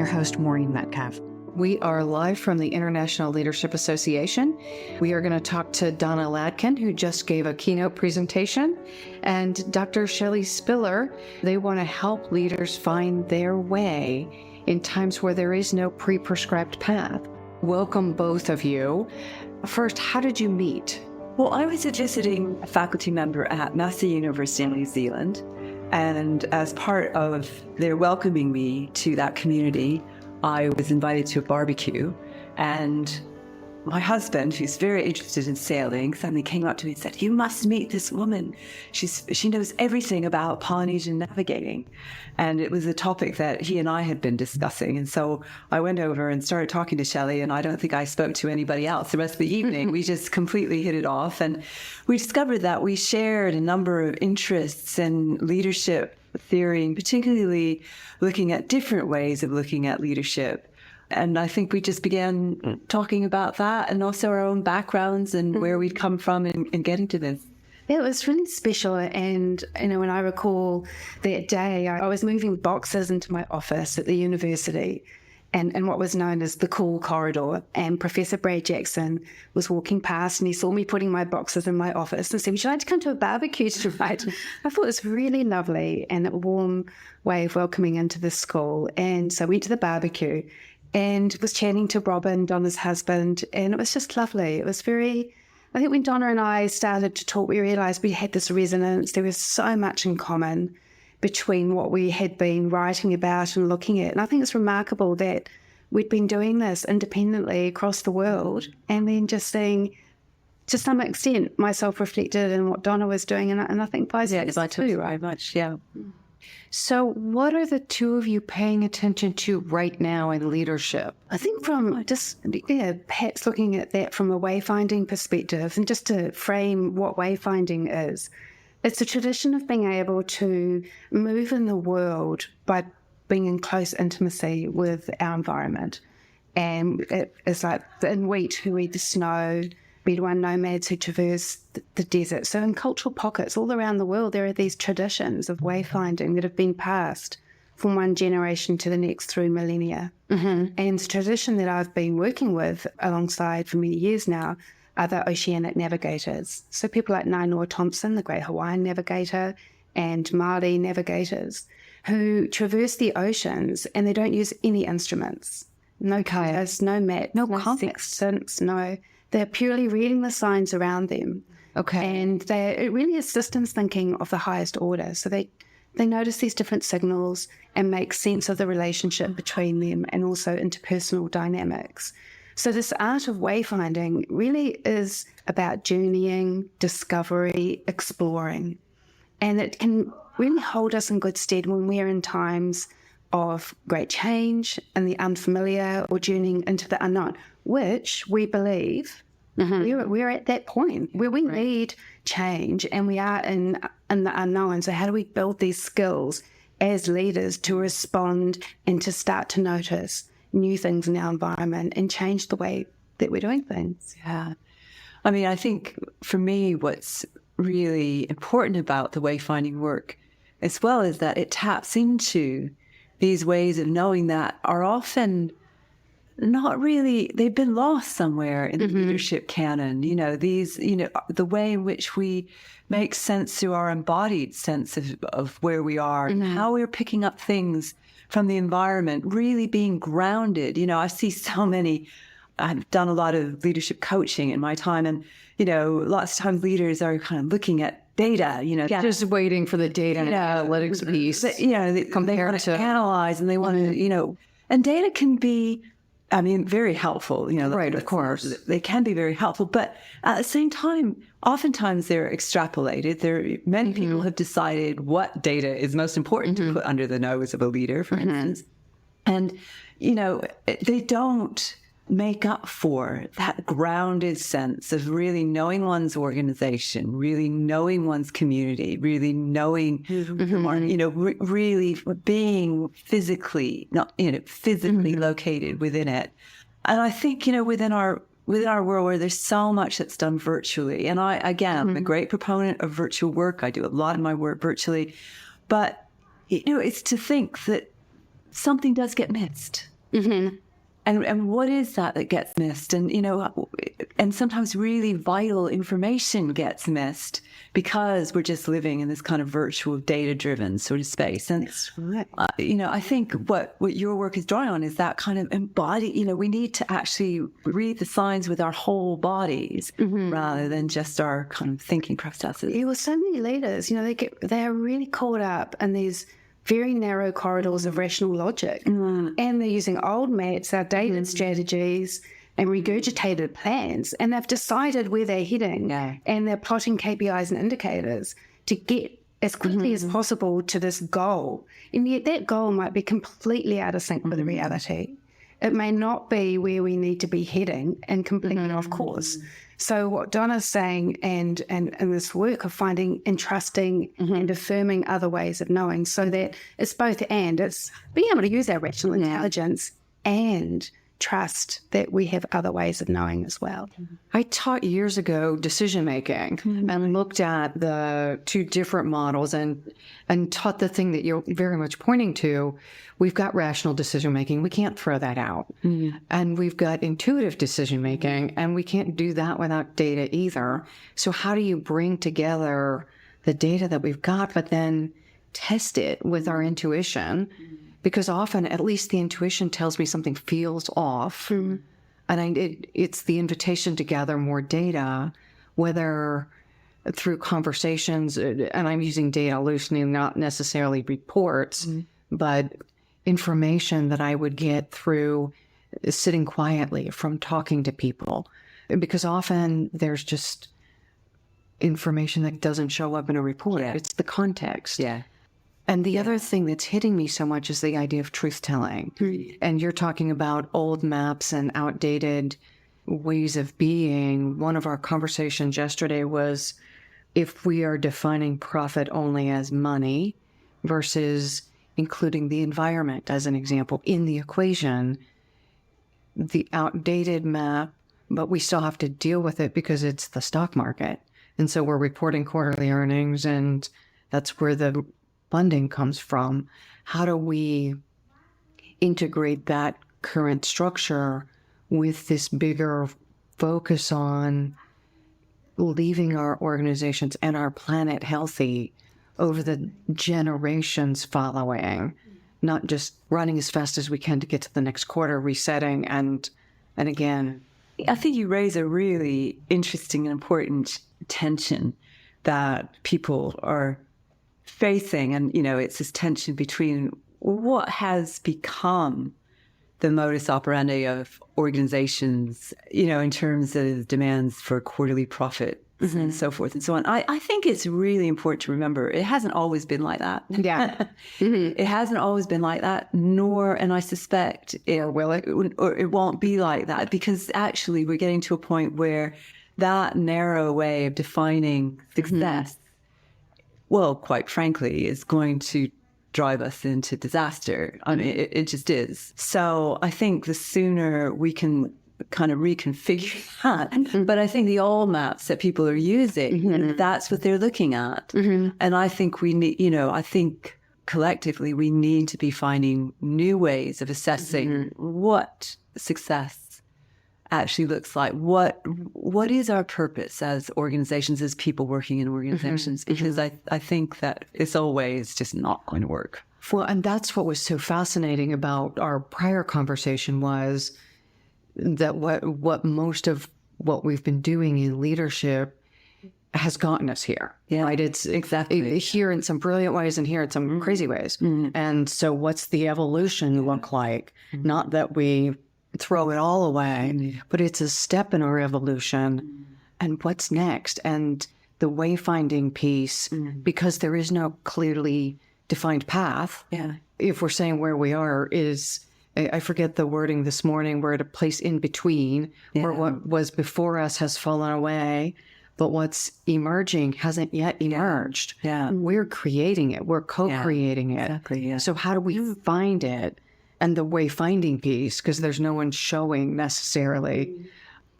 host, Maureen Metcalf. We are live from the International Leadership Association. We are going to talk to Donna Laskin, who just gave a keynote presentation, and Dr. Chellie Spiller. They want to help leaders find their way in times where there is no pre-prescribed path. Welcome, both of you. First, how did you meet? Well, I was a visiting faculty member at Massey University in New Zealand, and as part of their welcoming me to that community, I was invited to a barbecue, and my husband, who's very interested in sailing, suddenly came up to me and said, "You must meet this woman. She knows everything about Polynesian navigating." And it was a topic that he and I had been discussing. And so I went over and started talking to Chellie, and I don't think I spoke to anybody else the rest of the evening. We just completely hit it off. And we discovered that we shared a number of interests in leadership theory, and particularly looking at different ways of looking at leadership. And I think we just began talking about that, and also our own backgrounds and where we'd come from in getting to this. It was really special. And, when I recall that day, I was moving boxes into my office at the university and what was known as the cool corridor. And Professor Brad Jackson was walking past, and he saw me putting my boxes in my office and said, "Would you like to come to a barbecue tonight?" I thought it was really lovely and a warm way of welcoming into the school. And so I went to the barbecue and was chatting to Robin, Donna's husband, and it was just lovely. It was I think when Donna and I started to talk, we realised we had this resonance. There was so much in common between what we had been writing about and looking at. And I think it's remarkable that we'd been doing this independently across the world, and then just seeing, to some extent, myself reflected in what Donna was doing. And I think vice versa too, right? Very much, yeah. So what are the two of you paying attention to right now in leadership? I think from perhaps looking at that from a wayfinding perspective, and just to frame what wayfinding is, it's a tradition of being able to move in the world by being in close intimacy with our environment. And it's like the Inuit who eat the snow, Bedouin nomads who traverse the desert. So in cultural pockets all around the world, there are these traditions of wayfinding that have been passed from one generation to the next through millennia. Mm-hmm. And the tradition that I've been working with alongside for many years now are the oceanic navigators. So people like Nainoa Thompson, the great Hawaiian navigator, and Maori navigators who traverse the oceans, and they don't use any instruments. No kayaks, no map, no sextants, no. They're purely reading the signs around them. Okay. And it really is systems thinking of the highest order. So they notice these different signals and make sense of the relationship between them, and also interpersonal dynamics. So this art of wayfinding really is about journeying, discovery, exploring. And it can really hold us in good stead when we're in times of great change and the unfamiliar, or journeying into the unknown, which we believe we're at that point where we need change, and we are in the unknown. So how do we build these skills as leaders to respond and to start to notice new things in our environment and change the way that we're doing things? Yeah. I mean, I think for me, what's really important about the wayfinding work as well is that it taps into these ways of knowing that are often not really, they've been lost somewhere in the leadership canon. The way in which we make sense through our embodied sense of where we are and how we're picking up things from the environment, really being grounded. I see I've done a lot of leadership coaching in my time, and, lots of times leaders are kind of looking at data, just waiting for the data and analytics piece. They want to analyze, and they want to, and data can be, very helpful, Right, of course. They can be very helpful, but at the same time, oftentimes they're extrapolated. Many people have decided what data is most important to put under the nose of a leader, for instance. And, they don't make up for that grounded sense of really knowing one's organization, really knowing one's community, really knowing, really being physically, located within it. And I think, within our world where there's so much that's done virtually, and I'm a great proponent of virtual work. I do a lot of my work virtually, but, it's to think that something does get missed. And what is that gets missed? And, and sometimes really vital information gets missed because we're just living in this kind of virtual data-driven sort of space. And, I think what your work is drawing on is that kind of embodied, we need to actually read the signs with our whole bodies rather than just our kind of thinking processes. Well, so many leaders, they are really caught up in these very narrow corridors of rational logic. And they're using old maps, outdated strategies, and regurgitated plans. And they've decided where they're heading. And they're plotting KPIs and indicators to get as quickly as possible to this goal. And yet that goal might be completely out of sync with reality. It may not be where we need to be heading and completely off course. So what Donna's saying and this work of finding and trusting and affirming other ways of knowing, so that it's both and. It's being able to use our rational intelligence and trust that we have other ways of knowing as well. I taught years ago decision-making and looked at the two different models and taught the thing that you're very much pointing to. We've got rational decision-making. We can't throw that out. And we've got intuitive decision-making, and we can't do that without data either. So how do you bring together the data that we've got, but then test it with our intuition? Because often, at least the intuition tells me something feels off. And it's the invitation to gather more data, whether through conversations, and I'm using data loosely, not necessarily reports, but information that I would get through sitting quietly from talking to people. Because often there's just information that doesn't show up in a report. It's the context. And the other thing that's hitting me so much is the idea of truth-telling. And you're talking about old maps and outdated ways of being. One of our conversations yesterday was if we are defining profit only as money versus including the environment as an example in the equation, the outdated map, but we still have to deal with it because it's the stock market. And so we're reporting quarterly earnings, and that's where the funding comes from. How do we integrate that current structure with this bigger focus on leaving our organizations and our planet healthy over the generations following, not just running as fast as we can to get to the next quarter, resetting and again. I think you raise a really interesting and important tension that people are facing, and it's this tension between what has become the modus operandi of organizations, in terms of demands for quarterly profit and so forth and so on. I think it's really important to remember it hasn't always been like that. It hasn't always been like that, and I suspect it won't be like that, because actually we're getting to a point where that narrow way of defining success, well, quite frankly, is going to drive us into disaster. I mean, it just is. So I think the sooner we can kind of reconfigure that, but I think the old maps that people are using, that's what they're looking at. And I think we need, I think collectively we need to be finding new ways of assessing what success actually looks like. What is our purpose as organizations, as people working in organizations? Because I think that it's always just not going to work. Well, and that's what was so fascinating about our prior conversation, was that what most of what we've been doing in leadership has gotten us here. Right? It's exactly here in some brilliant ways and here in some crazy ways. And so what's the evolution look like? Not that we throw it all away, but it's a step in our evolution. And what's next? And the wayfinding piece, because there is no clearly defined path. If we're saying where we are is, I forget the wording this morning, we're at a place in between where what was before us has fallen away, but what's emerging hasn't yet emerged. We're creating it. We're co-creating it. Exactly, So how do we find it? And the wayfinding piece, because there's no one showing necessarily,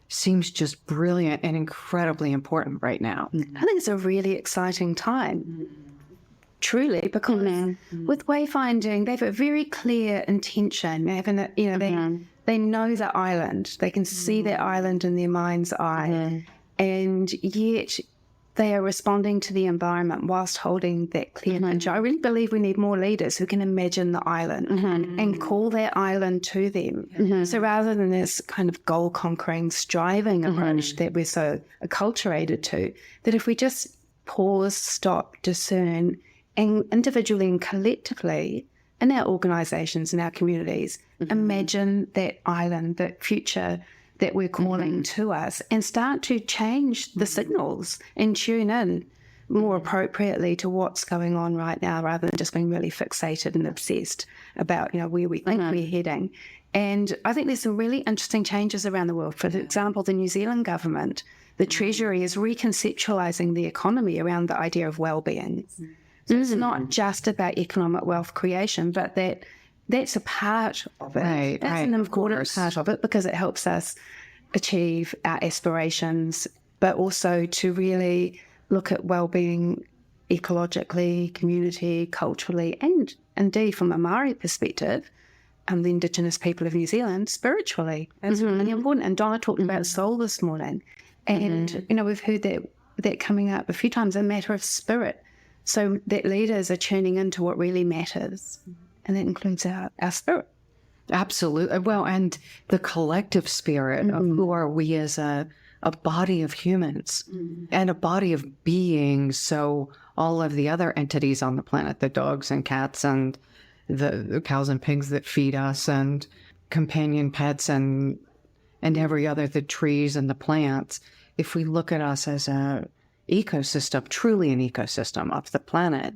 seems just brilliant and incredibly important right now. I think it's a really exciting time. truly, because with wayfinding, they have a very clear intention. They have they know the island. They can see their island in their mind's eye, and yet they are responding to the environment whilst holding that clear picture. I really believe we need more leaders who can imagine the island and call that island to them. So rather than this kind of goal-conquering, striving approach that we're so acculturated to, that if we just pause, stop, discern, and individually and collectively in our organisations, in our communities, imagine that island, that future that we're calling to us, and start to change the signals and tune in more appropriately to what's going on right now, rather than just being really fixated and obsessed about, where we think we're heading. And I think there's some really interesting changes around the world. For example, the New Zealand government, the Treasury is reconceptualising the economy around the idea of well-being. So it's not just about economic wealth creation, but that's a part of it. That's an important part of it, because it helps us achieve our aspirations, but also to really look at well-being ecologically, community, culturally, and indeed from a Maori perspective, the Indigenous people of New Zealand, spiritually. That's really important. And Donna talked about soul this morning. And, we've heard that coming up a few times, a matter of spirit. So that leaders are tuning into what really matters. And that includes our spirit. Absolutely. Well, and the collective spirit of who are we as a body of humans and a body of beings. So all of the other entities on the planet, the dogs and cats and the cows and pigs that feed us and companion pets and every other, the trees and the plants, if we look at us as a ecosystem, truly an ecosystem of the planet,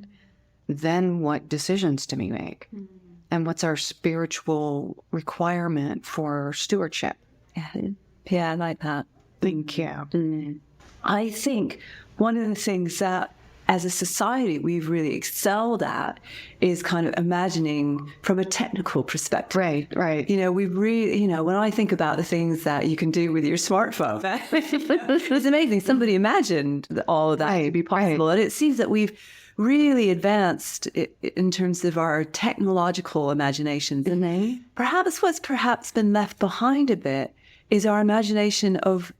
then what decisions do we make? And what's our spiritual requirement for stewardship? Yeah, I like that. Thank you. I think one of the things that as a society we've really excelled at is kind of imagining from a technical perspective. Right. We really, when I think about the things that you can do with your smartphone, it's amazing. Somebody imagined all of that to be possible. And it seems that we've really advanced in terms of our technological imaginations. And perhaps what's been left behind a bit is our imagination of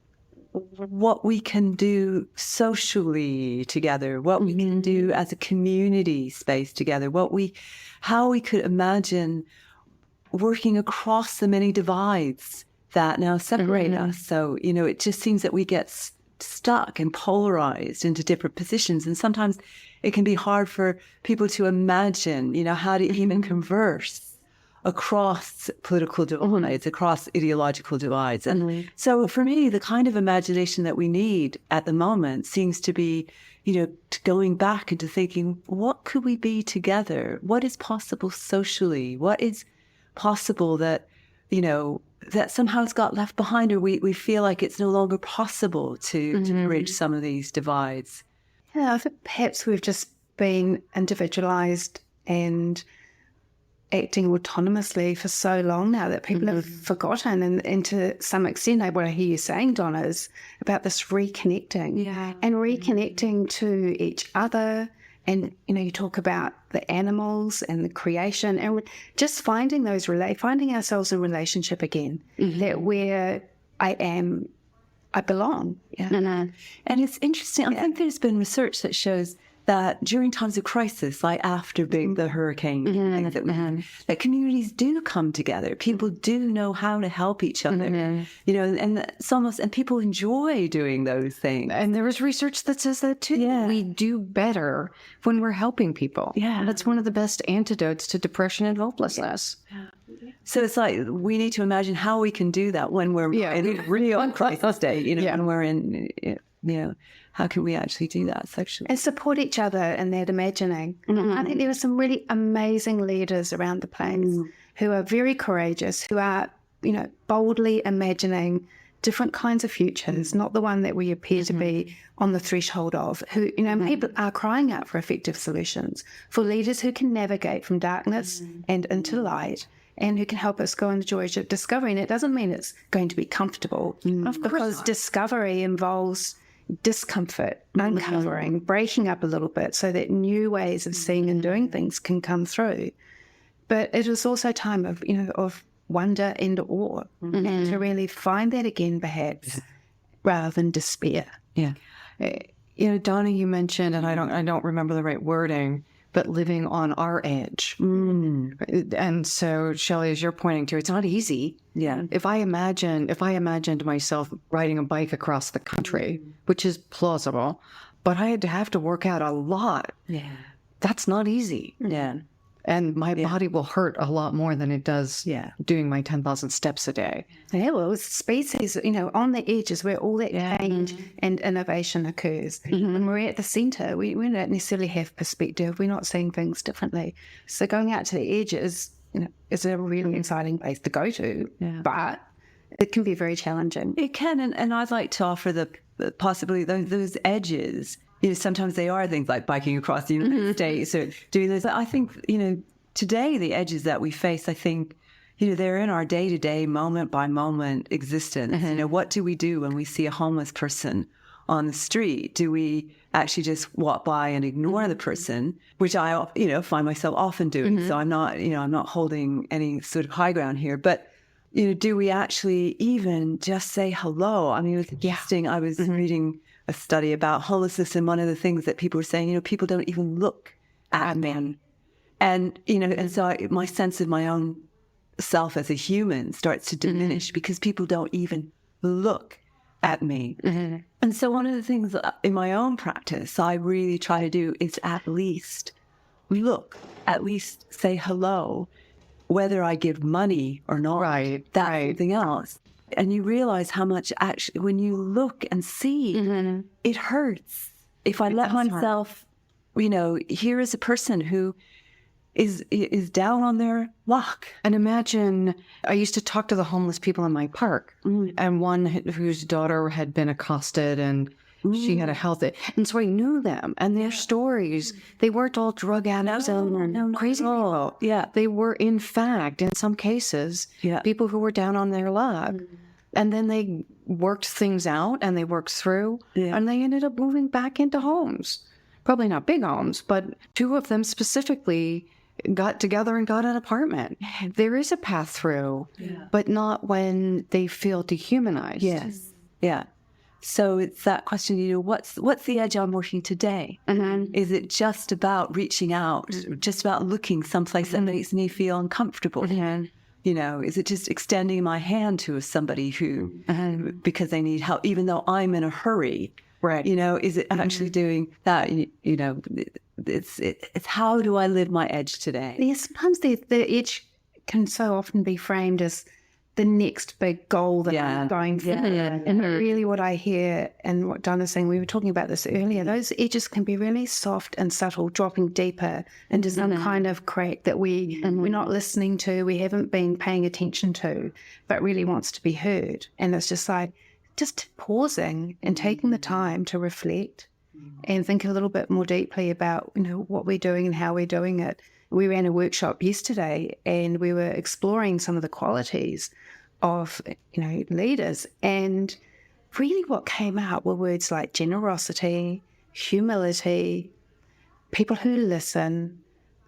what we can do socially together, what we can do as a community space together, how we could imagine working across the many divides that now separate us. So, it just seems that we get stuck and polarized into different positions. And sometimes it can be hard for people to imagine, how to even converse across political divides, across ideological divides. And so for me, the kind of imagination that we need at the moment seems to be, going back into thinking, what could we be together? What is possible socially? What is possible that, that somehow has got left behind, or we feel like it's no longer possible to bridge some of these divides? Yeah, I think perhaps we've just been individualized and acting autonomously for so long now that people have forgotten, and to some extent, what I hear you saying, Donna, is about this reconnecting and reconnecting to each other. And, you talk about the animals and the creation, and just finding finding ourselves in relationship again, that where I belong. And it's interesting. I think there's been research that shows that during times of crisis, like after the hurricane, that communities do come together. People do know how to help each other, and it's almost, and people enjoy doing those things. And there is research that says that too. Yeah. We do better when we're helping people. Yeah. That's one of the best antidotes to depression and hopelessness. Yeah. So it's like we need to imagine how we can do that when we're in a real crisis state, when we're in, how can we actually do that sexually? And support each other in that imagining. I think there are some really amazing leaders around the place who are very courageous, who are, boldly imagining different kinds of futures, not the one that we appear to be on the threshold of, who, people are crying out for effective solutions, for leaders who can navigate from darkness and into light, and who can help us go on the journey of discovery. And it doesn't mean it's going to be comfortable, because discovery involves discomfort, uncovering, breaking up a little bit so that new ways of seeing and doing things can come through. But it is also a time of, of wonder and awe, and to really find that again, perhaps, rather than despair. Yeah. Donna, you mentioned, and I don't remember the right wording, but living on our edge. And so, Chellie, as you're pointing to, it's not easy. Yeah. If I imagined myself riding a bike across the country, which is plausible, but I had to have to work out a lot. Yeah. That's not easy. Yeah. And my body will hurt a lot more than it does Yeah. doing my 10,000 steps a day. Yeah, well, it's species, on the edges where all that change and innovation occurs. When we're at the centre, we don't necessarily have perspective. We're not seeing things differently. So going out to the edges, is a really exciting place to go to, but it can be very challenging. It can, and I'd like to offer the possibility those edges. Sometimes they are things like biking across the United States or doing this. But I think, today the edges that we face, I think, they're in our day-to-day, moment-by-moment existence. What do we do when we see a homeless person on the street? Do we actually just walk by and ignore the person, which I, find myself often doing. So I'm not holding any sort of high ground here. But, do we actually even just say hello? I mean, it was interesting. I was reading a study about homelessness, and one of the things that people were saying, people don't even look at men. And, and so my sense of my own self as a human starts to diminish because people don't even look at me. And so one of the things in my own practice I really try to do is at least look, at least say hello, whether I give money or not. Right. That's something else. And you realize how much actually, when you look and see, it hurts. If I let myself, here is a person who is down on their luck. And imagine, I used to talk to the homeless people in my park, and one whose daughter had been accosted, and she had a health, and so I knew them and their stories. They weren't all drug addicts and crazy people. Yeah, they were, in fact, in some cases, people who were down on their luck. And then they worked things out and they worked through, and they ended up moving back into homes. Probably not big homes, but two of them specifically got together and got an apartment. There is a path through, but not when they feel dehumanized. Yes. Yeah. So it's that question, what's the edge I'm working today? Is it just about reaching out, just about looking someplace that makes me feel uncomfortable? Is it just extending my hand to somebody who, because they need help, even though I'm in a hurry? Right. Is it actually doing that? It's how do I live my edge today? Yeah, sometimes the edge can so often be framed as the next big goal that I'm going for. And really what I hear, and what Donna's saying, we were talking about this earlier, those edges can be really soft and subtle, dropping deeper into some kind of crack that we're not listening to, we haven't been paying attention to, but really wants to be heard. And it's just like, just pausing and taking the time to reflect and think a little bit more deeply about, what we're doing and how we're doing it. We ran a workshop yesterday and we were exploring some of the qualities of, leaders. And really what came out were words like generosity, humility, people who listen.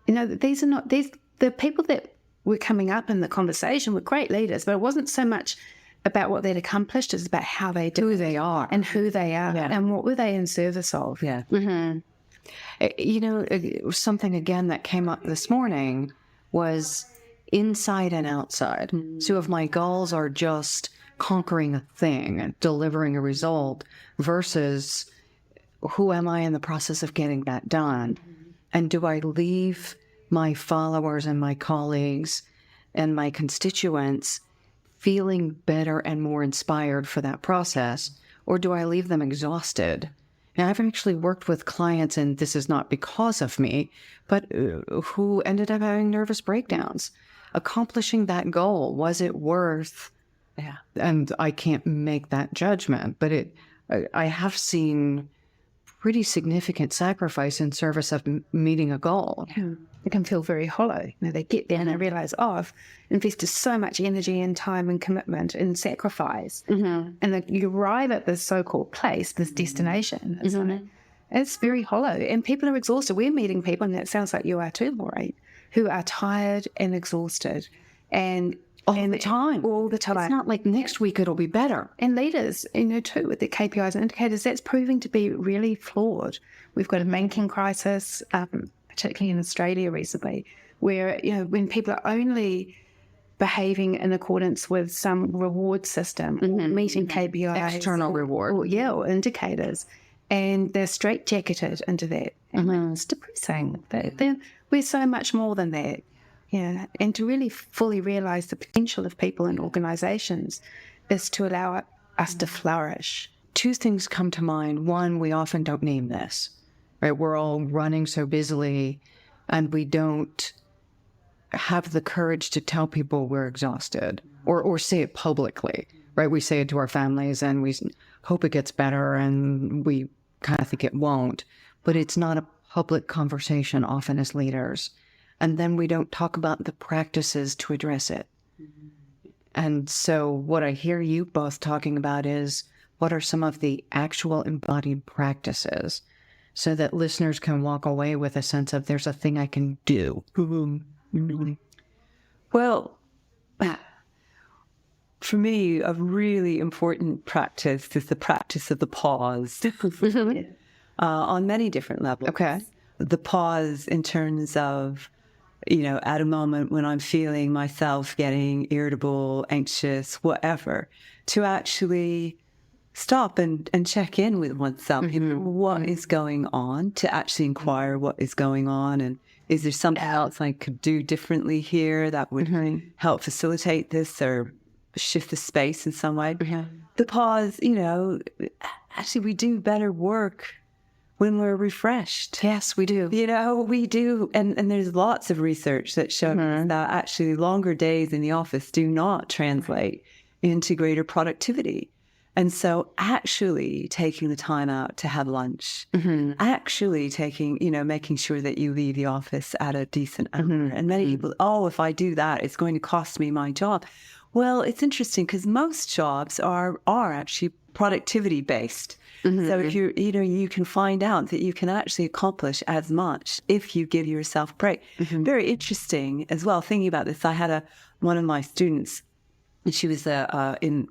The people that were coming up in the conversation were great leaders, but it wasn't so much about what they'd accomplished, it's about how they do, who they are, and who they are, and what were they in service of. Yeah. Something again that came up this morning was inside and outside. So if my goals are just conquering a thing, delivering a result, versus who am I in the process of getting that done? And do I leave my followers and my colleagues and my constituents feeling better and more inspired for that process, or do I leave them exhausted? Now, I've actually worked with clients, and this is not because of me, but who ended up having nervous breakdowns. Accomplishing that goal, was it worth? Yeah. And I can't make that judgment, but I have seen pretty significant sacrifice in service of meeting a goal. it can feel very hollow. They get there and they realize, I've invested so much energy and time and commitment and sacrifice. And then you arrive at this so-called place, this destination. It's very hollow. And people are exhausted. We're meeting people, and that sounds like you are too, Maureen, who are tired and exhausted. And all the time. All the time. It's not like next week it'll be better. And leaders, too, with their KPIs and indicators, that's proving to be really flawed. We've got a banking crisis, particularly in Australia recently, where, when people are only behaving in accordance with some reward system, or meeting KPIs. External reward. Or indicators, and they're straitjacketed into that. And it's depressing. We're so much more than that. Yeah, and to really fully realise the potential of people and organisations is to allow us to flourish. Two things come to mind. One, we often don't name this, right? We're all running so busily, and we don't have the courage to tell people we're exhausted or say it publicly, right? We say it to our families, and we hope it gets better, and we kind of think it won't. But it's not a public conversation often as leaders. And then we don't talk about the practices to address it. And so what I hear you both talking about is, what are some of the actual embodied practices so that listeners can walk away with a sense of there's a thing I can do? Well, for me, a really important practice is the practice of the pause on many different levels. Okay. The pause in terms of, at a moment when I'm feeling myself getting irritable, anxious, whatever, to actually stop and check in with oneself. What is going on? To actually inquire what is going on, and is there something else I could do differently here that would help facilitate this or shift the space in some way? The pause, actually we do better work when we're refreshed. Yes, we do. We do. And there's lots of research that shows that actually longer days in the office do not translate into greater productivity. And so actually taking the time out to have lunch, actually taking, making sure that you leave the office at a decent hour. And many people, if I do that, it's going to cost me my job. Well, it's interesting because most jobs are actually productivity based. So if you can find out that you can actually accomplish as much if you give yourself a break. Very interesting as well. Thinking about this, I had one of my students, and she was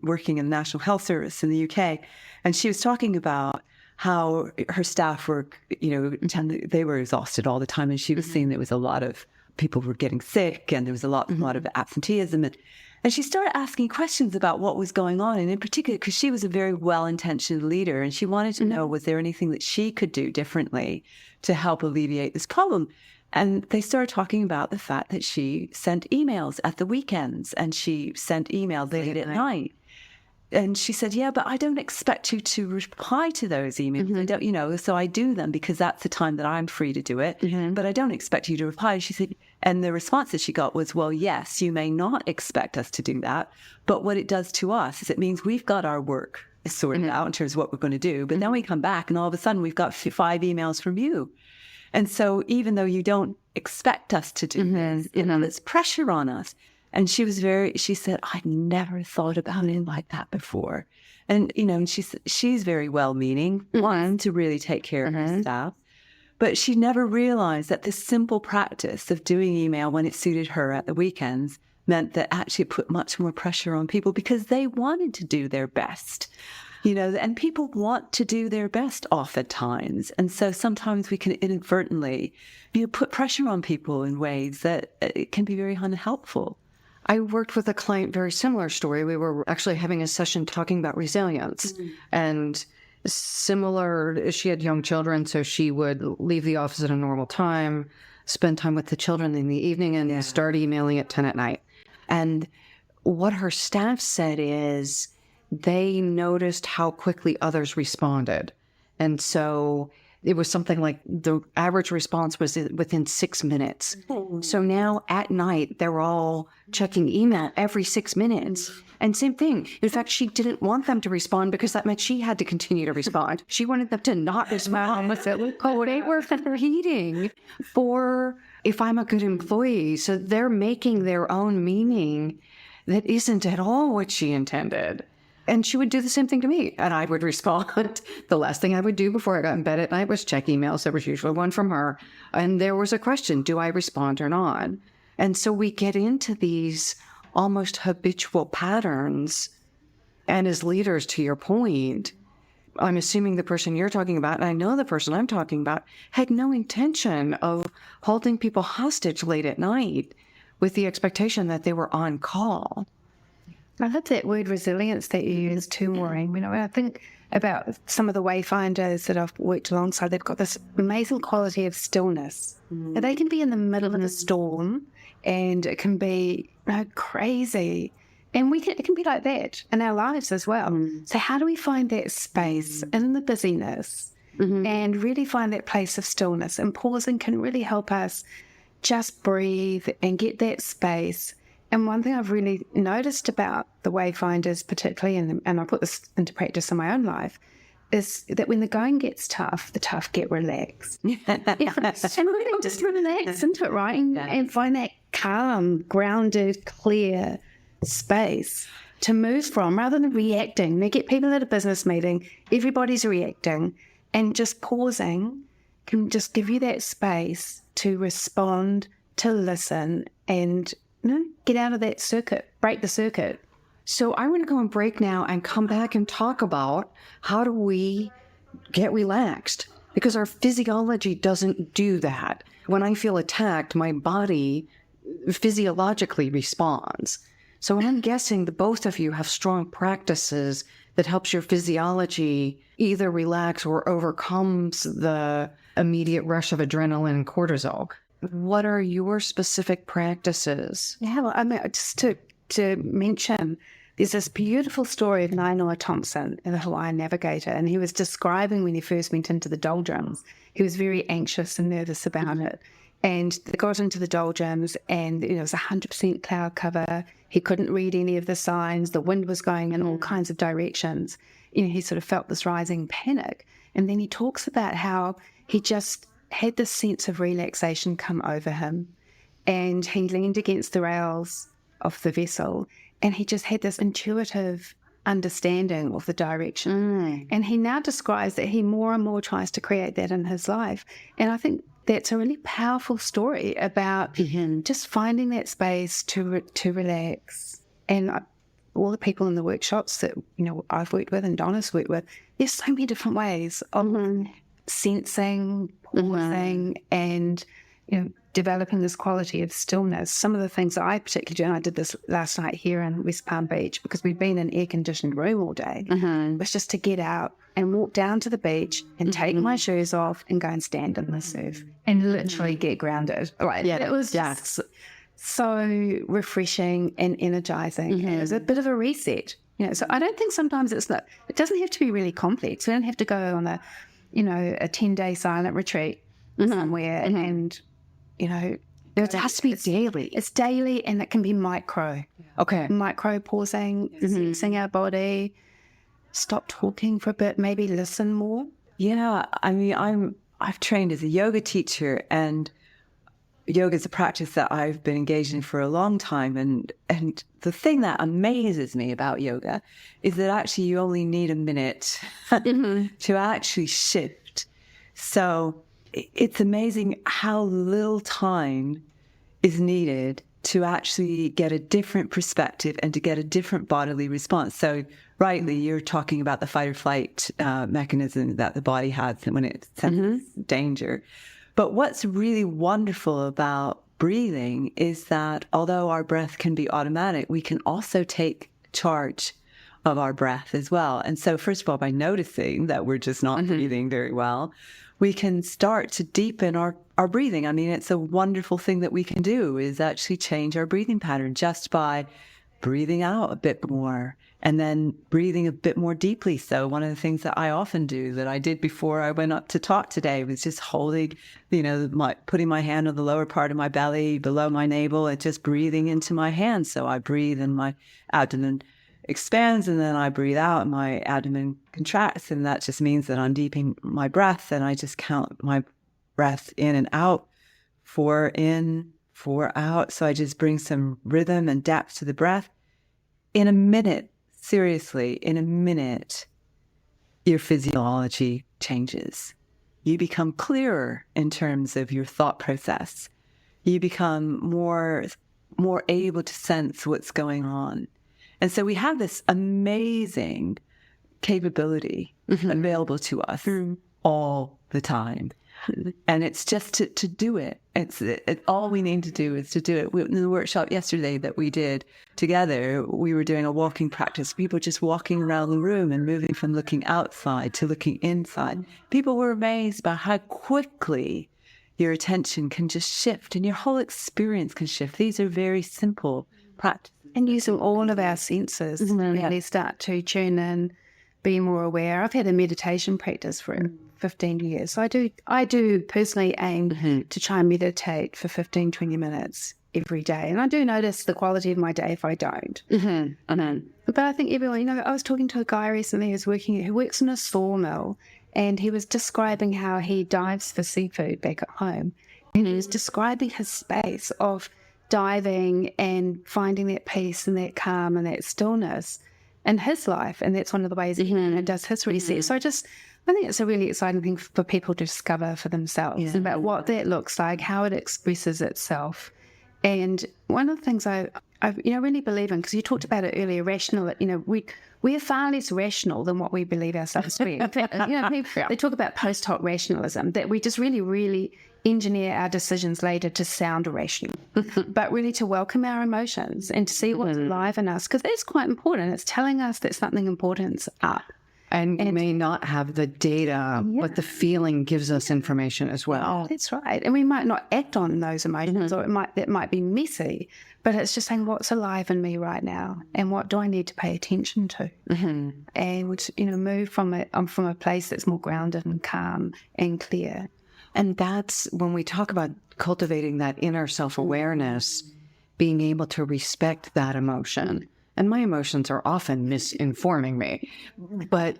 working in the National Health Service in the UK, and she was talking about how her staff were, they were exhausted all the time, and she was seeing there was a lot of people were getting sick, and there was a lot of absenteeism, and she started asking questions about what was going on, and in particular, because she was a very well-intentioned leader, and she wanted to know, was there anything that she could do differently to help alleviate this problem? And they started talking about the fact that she sent emails at the weekends, and she sent emails late at night. And she said, yeah, but I don't expect you to reply to those emails. I don't, so I do them because that's the time that I'm free to do it. But I don't expect you to reply. She said, and the response that she got was, well, yes, you may not expect us to do that. But what it does to us is it means we've got our work sorted out in terms of what we're going to do. But then we come back and all of a sudden we've got 5 emails from you. And so even though you don't expect us to do this, there's pressure on us. And she said, I'd never thought about it like that before. And, and she's very well-meaning, one, to really take care of her staff. But she never realized that this simple practice of doing email when it suited her at the weekends meant that actually it put much more pressure on people because they wanted to do their best. And people want to do their best oftentimes. And so sometimes we can inadvertently, put pressure on people in ways that it can be very unhelpful. I worked with a client, very similar story. We were actually having a session talking about resilience and similar. She had young children, so she would leave the office at a normal time, spend time with the children in the evening, and start emailing at 10 at night. And what her staff said is they noticed how quickly others responded. And so it was something like the average response was within 6 minutes. So now at night, they're all checking email every 6 minutes. And same thing. In fact, she didn't want them to respond because that meant she had to continue to respond. She wanted them to not respond. They were competing for if I'm a good employee. So they're making their own meaning that isn't at all what she intended. And she would do the same thing to me. And I would respond. The last thing I would do before I got in bed at night was check emails. There was usually one from her. And there was a question, do I respond or not? And so we get into these almost habitual patterns. And as leaders, to your point, I'm assuming the person you're talking about, and I know the person I'm talking about, had no intention of holding people hostage late at night with the expectation that they were on call. I love that word resilience that you use too, Maureen. You know, I think about some of the wayfinders that I've worked alongside, they've got this amazing quality of stillness. And they can be in the middle of a storm and it can be crazy. And it can be like that in our lives as well. So how do we find that space in the busyness and really find that place of stillness? And pausing can really help us just breathe and get that space. And one thing I've really noticed about the wayfinders particularly, and I put this into practice in my own life, is that when the going gets tough, the tough get relaxed. And really just relax into it, right? And find that calm, grounded, clear space to move from rather than reacting. They get people at a business meeting, everybody's reacting, and just pausing can just give you that space to respond, to listen, and get out of that circuit, break the circuit. So I want to go on break now and come back and talk about how do we get relaxed, because our physiology doesn't do that. When I feel attacked, my body physiologically responds. So I'm guessing the both of you have strong practices that helps your physiology either relax or overcomes the immediate rush of adrenaline and cortisol. What are your specific practices? Yeah, well, I mean, just to mention, there's this beautiful story of Nainoa Thompson, the Hawaiian navigator, and he was describing when he first went into the doldrums. He was very anxious and nervous about it. And they got into the doldrums and it was 100% cloud cover. He couldn't read any of the signs. The wind was going in all kinds of directions. He sort of felt this rising panic. And then he talks about how he just had this sense of relaxation come over him. And he leaned against the rails of the vessel and he just had this intuitive understanding of the direction. And he now describes that he more and more tries to create that in his life. And I think that's a really powerful story about just finding that space to relax. And all the people in the workshops that I've worked with and Donna's worked with, there's so many different ways of sensing, pausing, and developing this quality of stillness. Some of the things that I particularly do, and I did this last night here in West Palm Beach because we'd been in an air-conditioned room all day, was just to get out and walk down to the beach and take my shoes off and go and stand in the surf and literally get grounded. Right. Yeah, it was just so refreshing and energizing. It was a bit of a reset. So I don't think sometimes it doesn't have to be really complex. We don't have to go on a 10-day silent retreat somewhere and it has to be daily. It's daily, and it can be micro. Okay. Micro pausing, sensing our body, stop talking for a bit, maybe listen more. Yeah, I mean, I've trained as a yoga teacher, and yoga is a practice that I've been engaged in for a long time. And the thing that amazes me about yoga is that actually you only need a minute to actually shift. So it's amazing how little time is needed to actually get a different perspective and to get a different bodily response. So rightly, you're talking about the fight or flight mechanism that the body has when it senses danger. But what's really wonderful about breathing is that although our breath can be automatic, we can also take charge of our breath as well. And so first of all, by noticing that we're just not breathing very well, we can start to deepen our breathing. I mean, it's a wonderful thing that we can do is actually change our breathing pattern just by breathing out a bit more and then breathing a bit more deeply. So one of the things that I often do, that I did before I went up to talk today, was just holding, putting my hand on the lower part of my belly, below my navel, and just breathing into my hands. So I breathe and my abdomen expands, and then I breathe out and my abdomen contracts, and that just means that I'm deepening my breath, and I just count my breath in and out 4 in, 4 out. So I just bring some rhythm and depth to the breath. In a minute, seriously, in a minute, your physiology changes. You become clearer in terms of your thought process. You become more able to sense what's going on. And so we have this amazing capability available to us all the time. And it's just to do it. All we need to do is to do it. In the workshop yesterday that we did together, we were doing a walking practice. People just walking around the room and moving from looking outside to looking inside. People were amazed by how quickly your attention can just shift and your whole experience can shift. These are very simple practices. And using all of our senses to really start to tune in, be more aware. I've had a meditation practice for 15 years. So I do personally aim to try and meditate for 15, 20 minutes every day. And I do notice the quality of my day if I don't. But I think everyone, I was talking to a guy recently who works in a sawmill, and he was describing how he dives for seafood back at home. And he was describing his space of diving and finding that peace and that calm and that stillness in his life. And that's one of the ways that he does his reset. So I think it's a really exciting thing for people to discover for themselves about what that looks like, how it expresses itself. And one of the things I really believe in, because you talked about it earlier, rational, we are far less rational than what we believe ourselves to be. In fact, people, they talk about post hoc rationalism, that we just really, really engineer our decisions later to sound irrational, but really to welcome our emotions and to see what's alive in us, because that's quite important. It's telling us that something important's up. And you may not have the data, but the feeling gives us information as well. That's right. And we might not act on those emotions, or that might be messy, but it's just saying what's alive in me right now and what do I need to pay attention to, and move from a place that's more grounded and calm and clear. And that's when we talk about cultivating that inner self-awareness, being able to respect that emotion. And my emotions are often misinforming me, but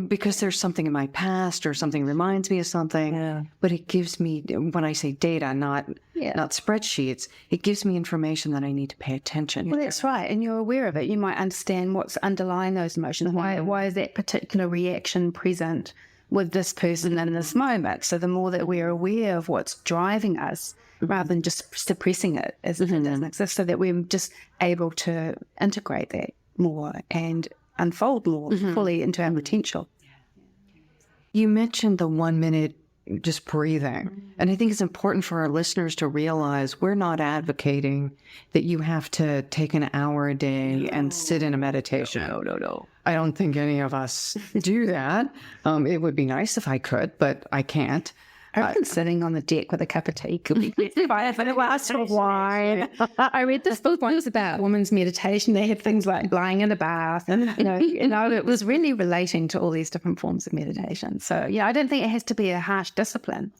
because there's something in my past or something reminds me of something, but it gives me, when I say data, not spreadsheets, it gives me information that I need to pay attention to. Well, that's right. And you're aware of it. You might understand what's underlying those emotions. Why is that particular reaction present with this person in this moment? So the more that we're aware of what's driving us, rather than just suppressing it as if it doesn't exist, so that we're just able to integrate that more and unfold more fully into our potential. You mentioned the 1 minute just breathing. And I think it's important for our listeners to realize we're not advocating that you have to take an hour a day and sit in a meditation. No. I don't think any of us do that. It would be nice if I could, but I can't. I've been sitting on the deck with a cup of tea. Could be a glass of wine. I read this book once about women's meditation. They had things like lying in a bath, and it was really relating to all these different forms of meditation. So I don't think it has to be a harsh discipline.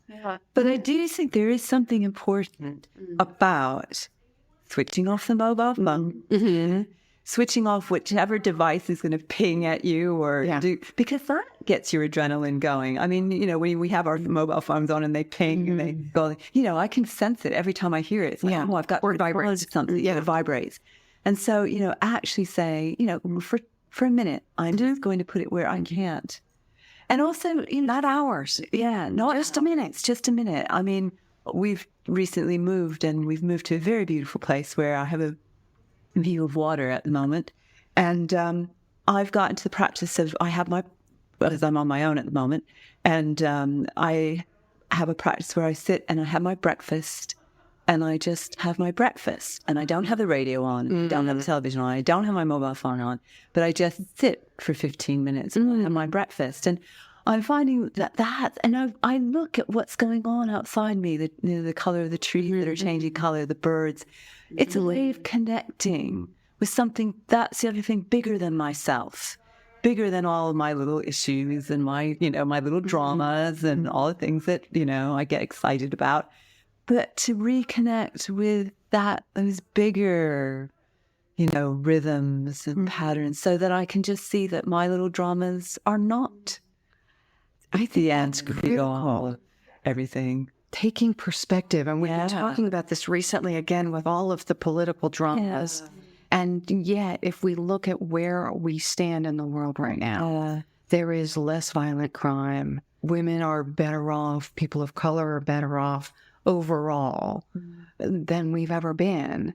But I do think there is something important about switching off the mobile phone. Switching off whichever device is going to ping at you because that gets your adrenaline going. I mean, when we have our mobile phones on and they ping and they go, I can sense it every time I hear it. It's like, I've got or it vibrates. Something. Yeah, it vibrates. And so, actually say, for a minute, I'm just going to put it where I can't. And also, not hours. Yeah, not just a minute. It's just a minute. I mean, we've recently moved, and we've moved to a very beautiful place where I have a view of water at the moment, and I've gotten to the practice of because I'm on my own at the moment, and I have a practice where I sit and I have my breakfast, and I just have my breakfast, and I don't have the radio on, don't have the television on, I don't have my mobile phone on, but I just sit for 15 minutes and have my breakfast. And I'm finding and I look at what's going on outside me, the color of the trees that are changing color, the birds. It's a way of connecting with something that's the other thing, bigger than myself, bigger than all of my little issues and my little dramas and all the things that, I get excited about. But to reconnect with those bigger, rhythms and patterns, so that I can just see that my little dramas are not the end of everything. taking perspective. And we've been talking about this recently again with all of the political dramas. And yet, if we look at where we stand in the world right now, there is less violent crime. Women are better off. People of color are better off overall than we've ever been.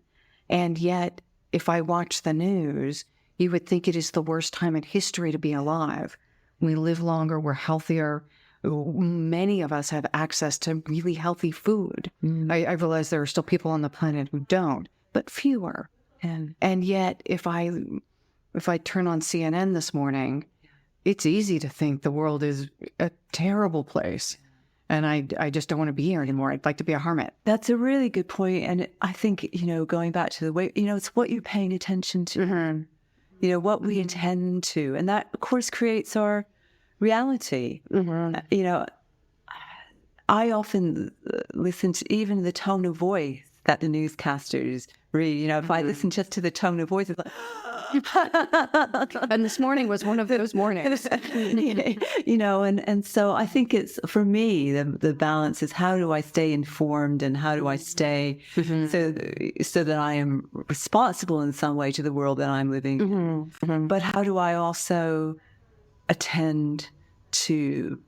And yet, if I watch the news, you would think it is the worst time in history to be alive. We live longer. We're healthier. Many of us have access to really healthy food. I realize there are still people on the planet who don't, but fewer. And yet, if I turn on CNN this morning, it's easy to think the world is a terrible place. And I just don't want to be here anymore. I'd like to be a hermit. That's a really good point. And I think, going back to the way, it's what you're paying attention to, what we attend to. And that, of course, creates our reality. I often listen to even the tone of voice that the newscasters read. If I listen just to the tone of voice, it's like, and this morning was one of those mornings. And so I think it's, for me, the balance is how do I stay informed and how do I stay so that I am responsible in some way to the world that I'm living. But how do I also attend to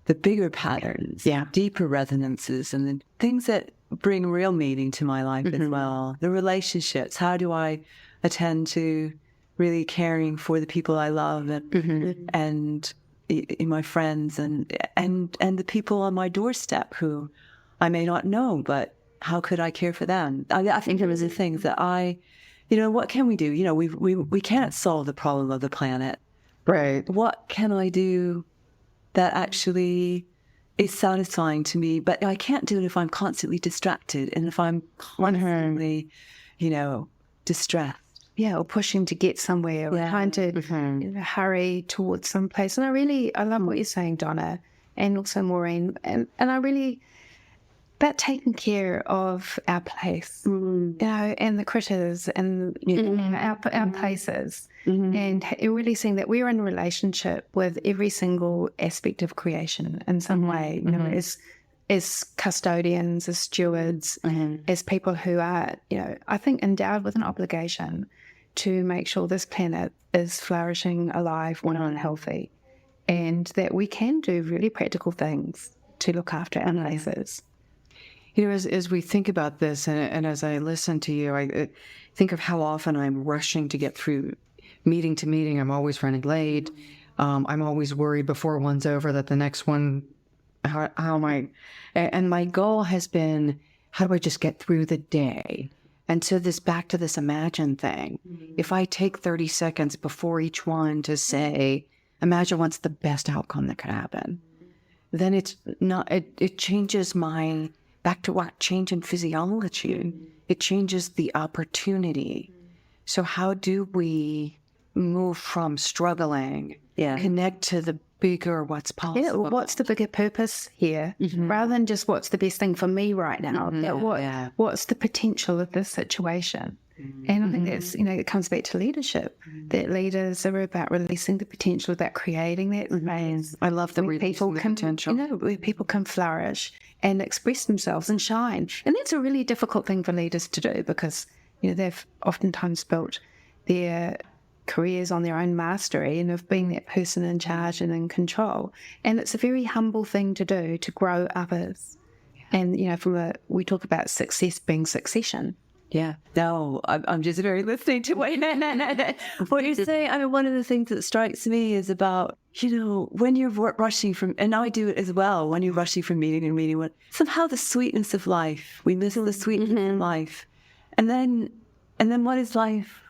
the bigger patterns, deeper resonances, and the things that bring real meaning to my life as well. The relationships. How do I attend to really caring for the people I love and my friends and the people on my doorstep who I may not know, but how could I care for them? I think there was the things that what can we do? We can't solve the problem of the planet. Right. What can I do that actually is satisfying to me? But I can't do it if I'm constantly distracted and if I'm constantly, distressed. Yeah, or pushing to get somewhere, or trying to hurry towards some place. And I love what you're saying, Donna, and also Maureen. And I really, about taking care of our place, and the critters and our places. And really seeing that we're in a relationship with every single aspect of creation in some way, as custodians, as stewards, as people who are, I think endowed with an obligation to make sure this planet is flourishing, alive, well and healthy, and that we can do really practical things to look after our places. As we think about this, and as I listen to you, I think of how often I'm rushing to get through meeting to meeting. I'm always running late. I'm always worried before one's over that the next one, how am I? And my goal has been, how do I just get through the day? And so back to this imagine thing. If I take 30 seconds before each one to say, imagine what's the best outcome that could happen, then it's not, it changes back to what? Change in physiology. It changes the opportunity. So how do we move from struggling, connect to the bigger what's possible? Yeah, what's the bigger purpose here? Rather than just what's the best thing for me right now. What's the potential of this situation? And I think that's, it comes back to leadership, that leaders are about releasing the potential, about creating that space. I love the potential. Where people can flourish and express themselves and shine. And that's a really difficult thing for leaders to do because, they've oftentimes built their careers on their own mastery and of being that person in charge and in control. And it's a very humble thing to do, to grow others. And, we talk about success being succession. Yeah. No, I'm just very listening to what you're saying. I mean, one of the things that strikes me is about, when you're rushing from, and I do it as well, when you're rushing from meeting to meeting, somehow the sweetness of life, we miss the sweetness of life. And then what is life?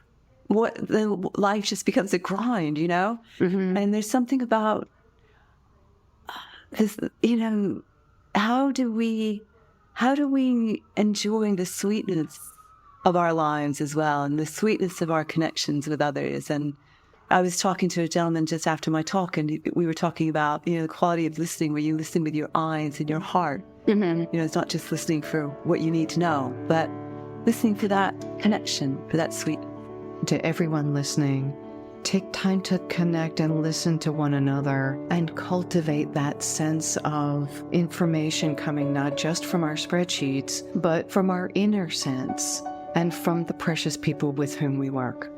Life just becomes a grind, And there's something about this, how do we enjoy the sweetness of our lives as well, and the sweetness of our connections with others? And I was talking to a gentleman just after my talk, and we were talking about, the quality of listening, where you listen with your eyes and your heart. It's not just listening for what you need to know, but listening for that connection, for that sweet. To everyone listening, take time to connect and listen to one another and cultivate that sense of information coming not just from our spreadsheets, but from our inner sense and from the precious people with whom we work.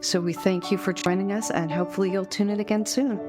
So we thank you for joining us, and hopefully you'll tune in again soon.